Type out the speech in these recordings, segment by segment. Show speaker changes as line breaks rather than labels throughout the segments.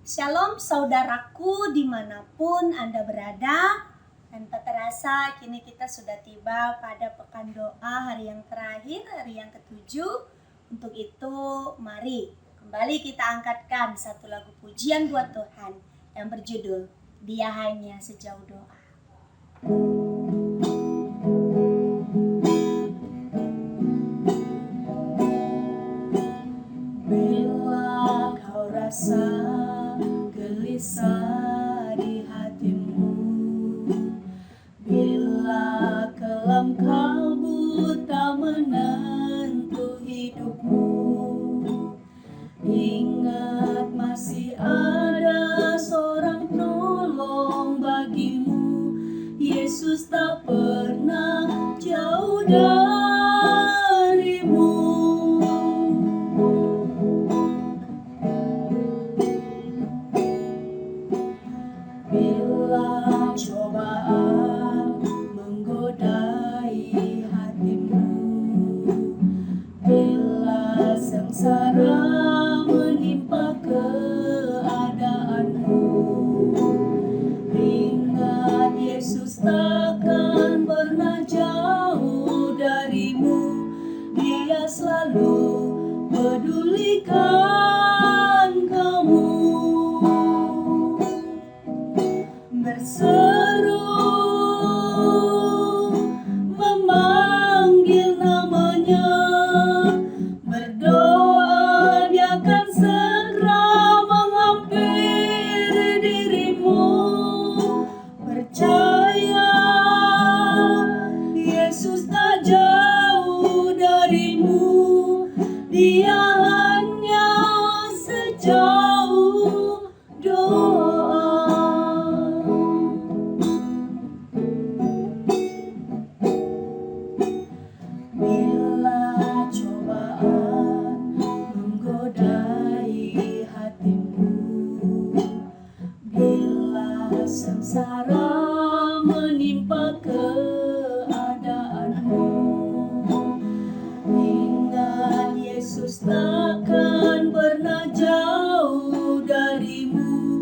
Shalom saudaraku dimanapun Anda berada. Dan tak terasa kini kita sudah tiba pada pekan doa hari yang terakhir, hari yang ke-7. Untuk itu mari kembali kita angkatkan satu lagu pujian buat Tuhan yang berjudul Dia Hanya Sejauh Doa. Bila kau rasa gelisah di hatimu, bila kelam kabut tak menentu hidupmu, ingat masih ada seorang penolong bagimu. Yesus tak pernah jauh darimu. Bila cobaan menggodai hatimu, bila sengsara menimpa keadaanmu, ingat Yesus takkan pernah jauh darimu. Dia selalu pedulikan kamu. Berseru memanggil namanya, berdoa Dia akan segera menghampiri dirimu. Percaya Yesus tak jauh darimu. Dia hanya sejauh doa. Bila cobaan menggodai hatimu, bila sengsara menimpa keadaanmu, ingat Yesus takkan pernah jauh darimu.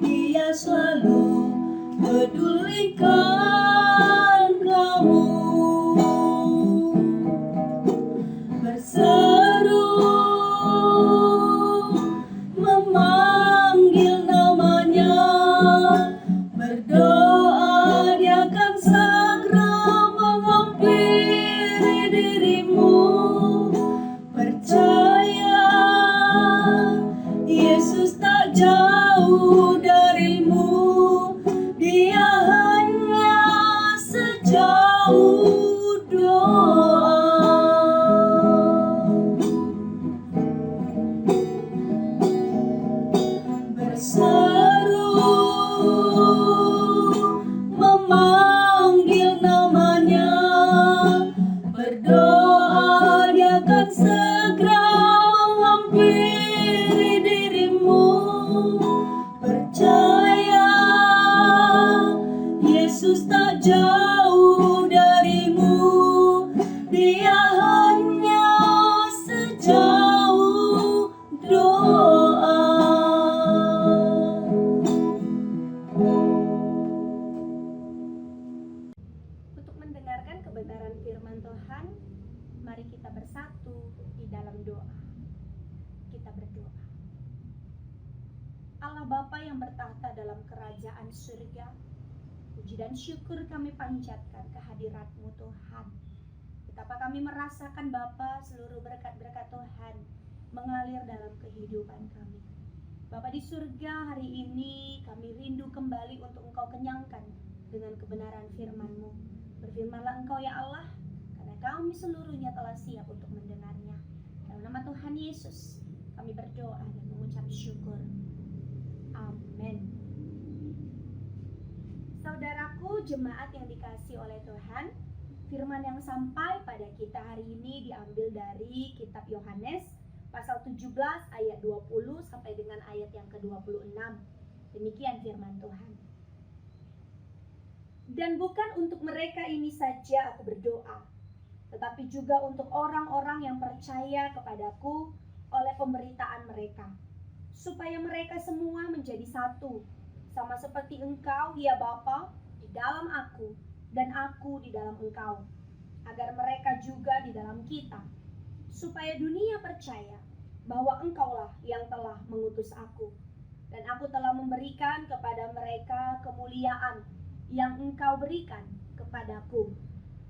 Dia selalu pedulikan kamu. Berseru memanggil namanya, berdoa Dia akan segera menghampiri dirimu. Percaya Yesus tak jauh darimu. Dia hanya sejauh doa. Berseru memanggil namanya, berdoa Dia akan segera menghampiri dirimu. Percaya Yesus tak jauh darimu. Dia hanya sejauh doa. Untuk mendengarkan kebenaran firman Tuhan, mari kita bersatu di dalam doa. Kita berdoa. Allah Bapa yang bertahta dalam kerajaan surga, puji dan syukur kami panjatkan kehadirat-Mu Tuhan. Betapa kami merasakan Bapa seluruh berkat-berkat Tuhan mengalir dalam kehidupan kami. Bapa di surga, hari ini kami rindu kembali untuk Engkau kenyangkan dengan kebenaran firman-Mu. Berfirmanlah Engkau ya Allah, karena kami seluruhnya telah siap untuk mendengarnya. Dalam nama Tuhan Yesus, kami berdoa dan mengucap syukur. Amin. Saudaraku jemaat yang dikasihi oleh Tuhan, firman yang sampai pada kita hari ini diambil dari kitab Yohanes pasal 17 ayat 20 sampai dengan ayat yang ke-26. Demikian firman Tuhan. Dan bukan untuk mereka ini saja aku berdoa, tetapi juga untuk orang-orang yang percaya kepadaku oleh pemberitaan mereka, supaya mereka semua menjadi satu, sama seperti Engkau, ya Bapa, di dalam aku, dan aku di dalam Engkau, agar mereka juga di dalam kita, supaya dunia percaya bahwa Engkaulah yang telah mengutus aku, dan aku telah memberikan kepada mereka kemuliaan yang Engkau berikan kepadaku,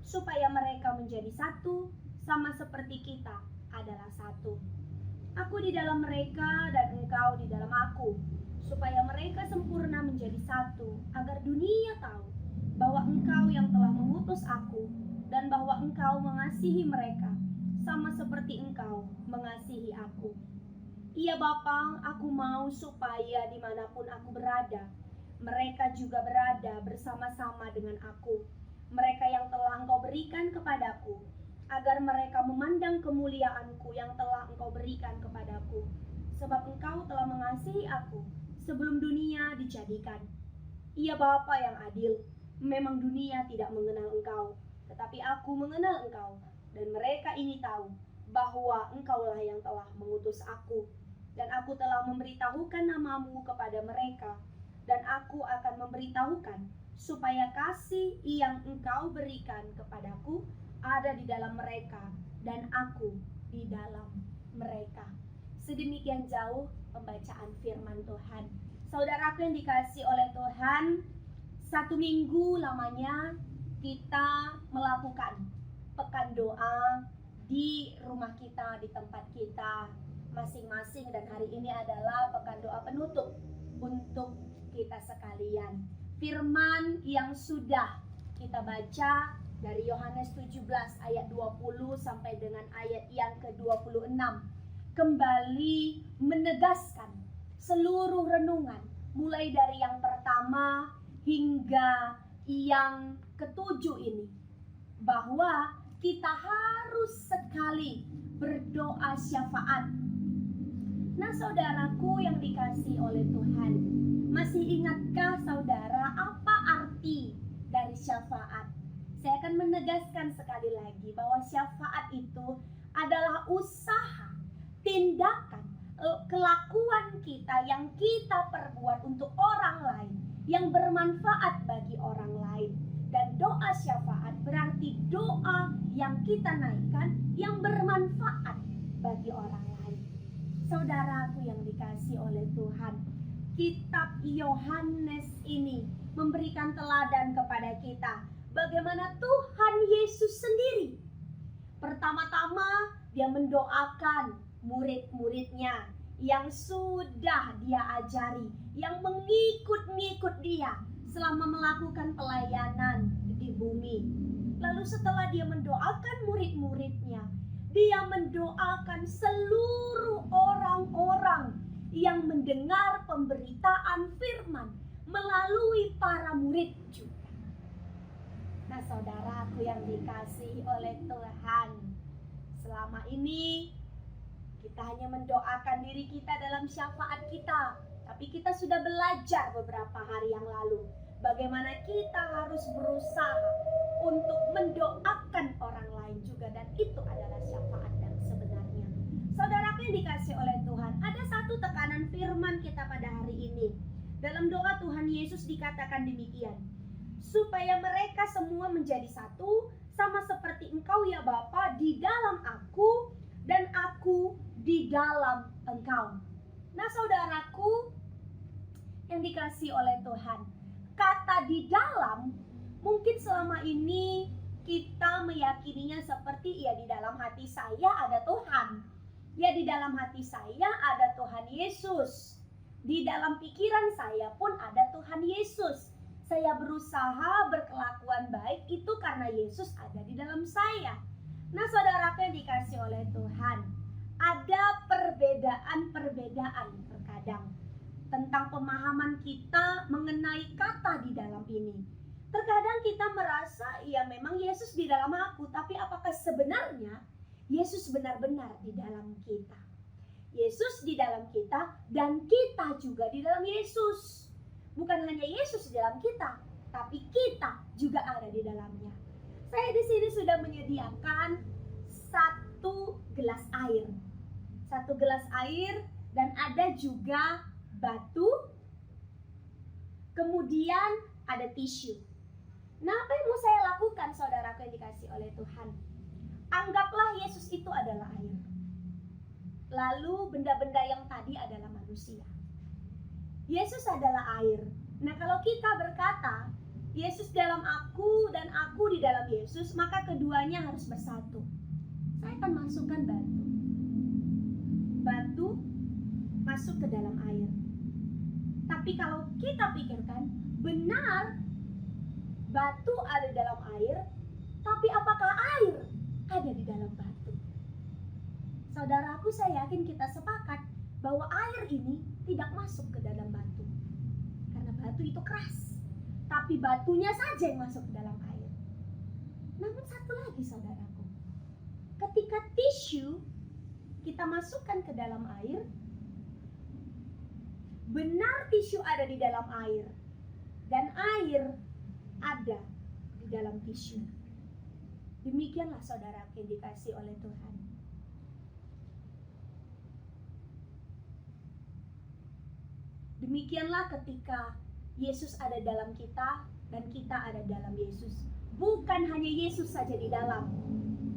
supaya mereka menjadi satu, sama seperti kita adalah satu. Aku di dalam mereka dan Engkau di dalam aku, supaya mereka sempurna menjadi satu, agar dunia tahu bahwa Engkau yang telah mengutus aku, dan bahwa Engkau mengasihi mereka, sama seperti Engkau mengasihi aku. Iya Bapa, aku mau supaya dimanapun aku berada, mereka juga berada bersama-sama dengan aku. Mereka yang telah Engkau berikan kepadaku, agar mereka memandang kemuliaanku yang telah Engkau berikan kepadaku. Sebab Engkau telah mengasihi aku sebelum dunia dijadikan. Iya Bapa yang adil, memang dunia tidak mengenal Engkau, tetapi aku mengenal Engkau, dan mereka ini tahu bahwa Engkaulah yang telah mengutus aku. Dan aku telah memberitahukan namamu kepada mereka, dan aku akan memberitahukan supaya kasih yang Engkau berikan kepadaku ada di dalam mereka, dan aku di dalam mereka. Sedemikian jauh pembacaan firman Tuhan. Saudaraku yang dikasihi oleh Tuhan, 1 minggu lamanya kita melakukan pekan doa di rumah kita, di tempat kita masing-masing, dan hari ini adalah pekan doa penutup untuk kita sekalian. Firman yang sudah kita baca dari Yohanes 17 ayat 20 sampai dengan ayat yang ke-26 kembali menegaskan seluruh renungan mulai dari yang pertama hingga yang ketujuh ini, bahwa kita harus sekali berdoa syafaat. Nah saudaraku yang dikasihi oleh Tuhan, masih ingatkah saudara apa arti dari syafaat? Saya akan menegaskan sekali lagi bahwa syafaat itu adalah usaha, tindakan, kelakuan kita yang kita perbuat untuk orang lain, yang bermanfaat bagi orang lain. Dan doa syafaat berarti doa yang kita naikkan yang bermanfaat bagi orang lain. Saudaraku yang dikasihi oleh Tuhan, kitab Yohanes ini memberikan teladan kepada kita bagaimana Tuhan Yesus sendiri pertama-tama dia mendoakan murid-muridnya yang sudah dia ajari, yang mengikut-ngikut dia selama melakukan pelayanan di bumi. Lalu setelah dia mendoakan murid-muridnya, dia mendoakan seluruh orang-orang yang mendengar pemberitaan firman melalui para murid juga. Nah saudaraku yang dikasihi oleh Tuhan, selama ini kita hanya mendoakan diri kita dalam syafaat kita, tapi kita sudah belajar beberapa hari yang lalu bagaimana kita harus berusaha untuk mendoakan orang lain juga, dan itu adalah syafaat yang sebenarnya. Saudaraku yang dikasihi oleh Tuhan, ada satu tekanan firman kita pada hari ini. Dalam doa Tuhan Yesus dikatakan demikian, supaya mereka semua menjadi satu, sama seperti Engkau ya Bapa di dalam aku, dan aku di dalam Engkau. Nah saudaraku yang dikasihi oleh Tuhan, kata di dalam mungkin selama ini kita meyakininya seperti ya di dalam hati saya ada Tuhan, ya di dalam hati saya ada Tuhan Yesus, di dalam pikiran saya pun ada Tuhan Yesus. Saya berusaha berkelakuan baik itu karena Yesus ada di dalam saya. Nah saudaraku yang dikasihi oleh Tuhan, ada perbedaan-perbedaan terkadang tentang pemahaman kita mengenai kata di dalam ini. Terkadang kita merasa ya memang Yesus di dalam aku, tapi apakah sebenarnya Yesus benar-benar di dalam kita? Yesus di dalam kita dan kita juga di dalam Yesus. Bukan hanya Yesus di dalam kita, tapi kita juga ada di dalamnya. Saya di sini sudah menyediakan 1 gelas air. 1 gelas air dan ada juga batu, kemudian ada tisu. Nah, apa yang mau saya lakukan, saudaraku yang dikasih oleh Tuhan? Anggaplah Yesus itu adalah air. Lalu benda-benda yang tadi adalah manusia. Yesus adalah air. Nah, kalau kita berkata, Yesus dalam aku dan aku di dalam Yesus, maka keduanya harus bersatu. Saya akan masukkan batu. Batu masuk ke dalam air. Tapi kalau kita pikirkan, benar batu ada di dalam air, tapi apakah air ada di dalam batu? Saudaraku, saya yakin kita sepakat bahwa air ini tidak masuk ke dalam batu. Karena batu itu keras. Tapi batunya saja yang masuk ke dalam air. Namun satu lagi, saudaraku. Ketika tisu kita masukkan ke dalam air, benar tisu ada di dalam air. Dan air ada di dalam tisu. Demikianlah saudaraku yang dikasih oleh Tuhan. Demikianlah ketika Yesus ada dalam kita dan kita ada dalam Yesus. Bukan hanya Yesus saja di dalam,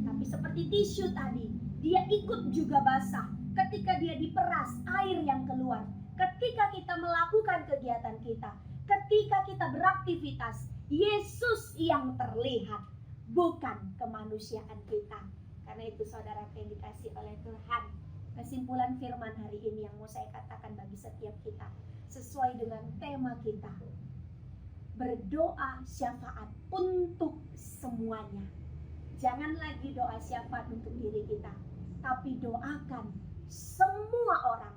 tapi seperti tisu tadi, dia ikut juga basah. Ketika dia diperas, air yang keluar. Ketika kita melakukan kegiatan kita, ketika kita beraktivitas, Yesus yang terlihat, bukan kemanusiaan kita. Karena itu saudara yang dikasih oleh Tuhan, kesimpulan firman hari ini yang mau saya katakan bagi setiap kita, sesuai dengan tema kita, berdoa syafaat untuk semuanya. Jangan lagi doa syafaat untuk diri kita, tapi doakan semua orang,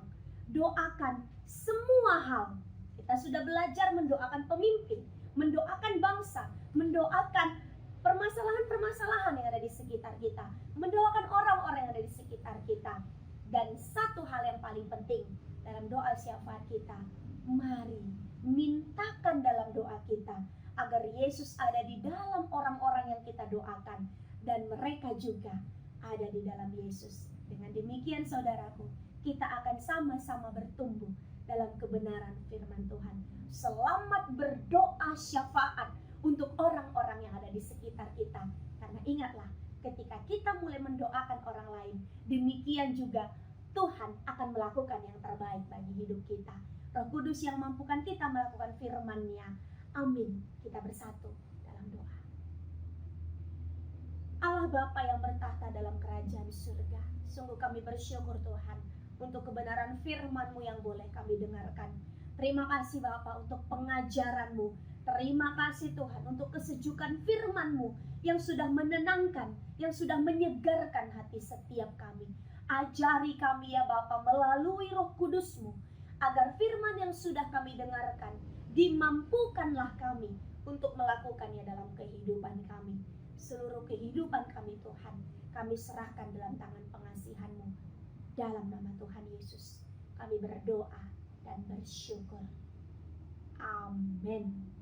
doakan semua hal. Kita sudah belajar mendoakan pemimpin, mendoakan bangsa, mendoakan permasalahan-permasalahan yang ada di sekitar kita, mendoakan orang-orang yang ada di sekitar kita. Dan satu hal yang paling penting dalam doa syafaat kita, mari mintakan dalam doa kita agar Yesus ada di dalam orang-orang yang kita doakan dan mereka juga ada di dalam Yesus. Dengan demikian saudaraku, kita akan sama-sama bertumbuh dalam kebenaran firman Tuhan. Selamat berdoa syafaat untuk orang-orang yang ada di sekitar kita. Karena ingatlah, ketika kita mulai mendoakan orang lain, demikian juga Tuhan akan melakukan yang terbaik bagi hidup kita. Roh Kudus yang mampukan kita melakukan firman-Nya. Amin. Kita bersatu dalam doa. Allah Bapa yang bertahta dalam kerajaan surga, sungguh kami bersyukur Tuhan untuk kebenaran firman-Mu yang boleh kami dengarkan. Terima kasih Bapa untuk pengajaran-Mu. Terima kasih Tuhan untuk kesejukan firman-Mu yang sudah menenangkan, yang sudah menyegarkan hati setiap kami. Ajari kami ya Bapa melalui Roh Kudus-Mu, agar firman yang sudah kami dengarkan, dimampukanlah kami untuk melakukannya dalam kehidupan kami. Seluruh kehidupan kami Tuhan, kami serahkan dalam tangan pengasihan-Mu. Dalam nama Tuhan Yesus, kami berdoa dan bersyukur. Amin.